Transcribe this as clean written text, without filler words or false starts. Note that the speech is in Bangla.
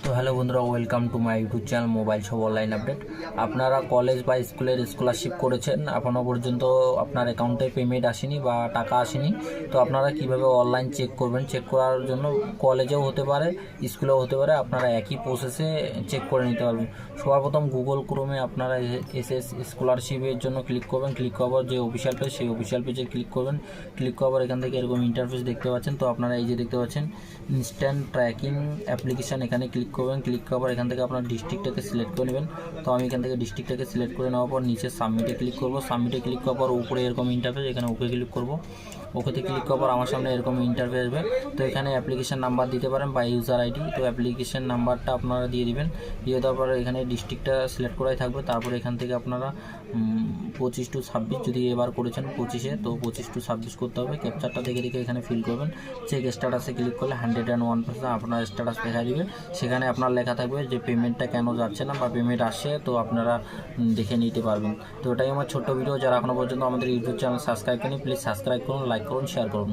তো হ্যালো বন্ধুরা, welcome to my YouTube channel mobile shop online update. আপনারা কলেজ বা স্কুলের স্কলারশিপ করেছেন, এখনও পর্যন্ত আপনার অ্যাকাউন্টে পেমেন্ট আসেনি বা টাকা আসেনি, তো আপনারা কিভাবে অনলাইন চেক করবেন? চেক করার জন্য কলেজেও হতে পারে, স্কুলেও হতে পারে, আপনারা একই প্রসেসে চেক করে নিতে পারবেন। সবার প্রথম গুগল ক্রোমে আপনারা এসএস স্কলারশিপের জন্য ক্লিক করবেন। ক্লিক করার যে অফিসিয়াল পেজ, সেই অফিসিয়াল পেজে ক্লিক করবেন। ক্লিক করার এখান থেকে এরকম ইন্টারফেস দেখতে পাচ্ছেন। তো আপনারা এই যে দেখতে পাচ্ছেন ইনস্ট্যান্ট ট্র্যাকিং অ্যাপ্লিকেশান, এখানে ক্লিক করবেন। ক্লিক করার পর এখান থেকে আপনার ডিস্ট্রিক্টটাকে সিলেক্ট করে নেবেন। তো আমি এখান থেকে ডিস্ট্রিক্টটাকে সিলেক্ট করে নেওয়ার পর নিচে সাবমিটে ক্লিক করব। সাবমিটে ক্লিক করার পর উপরে এরকম ইন্টারফেস, এখানে ওকে ক্লিক করব। ওকেতে ক্লিক করার পর আমার সামনে এরকম ইন্টারফেস আসবে। তো এখানে অ্যাপ্লিকেশান নাম্বার দিতে পারেন বা ইউজার আইডি। তো অ্যাপ্লিকেশান নাম্বারটা আপনারা দিয়ে দিবেন। দিয়ে দেওয়ার পরে এখানে ডিস্ট্রিক্টটা সিলেক্ট করাই থাকবে। তারপরে এখান থেকে আপনারা 25 to 26 যদি এবার করেছেন 25-এ, তো 25 to 26 করতে হবে। ক্যাপচারটা দেখে দেখে এখানে ফিল করবেন। চেক স্ট্যাটাসে ক্লিক করলে 101% আপনার স্ট্যাটাস দেখা দিবে। সেখানে আপনার লেখা থাকবে যে পেমেন্টটা কেন যাচ্ছে না বা পেমেন্ট আসছে, তো আপনারা দেখে নিতে পারবেন। তো এটাই আমার ছোট্ট ভিডিও। যারা এখনও পর্যন্ত আমাদের ইউটিউব চ্যানেল সাবস্ক্রাইব করেনি, প্লিজ সাবস্ক্রাইব করুন, লাইক করুন, শেয়ার করুন।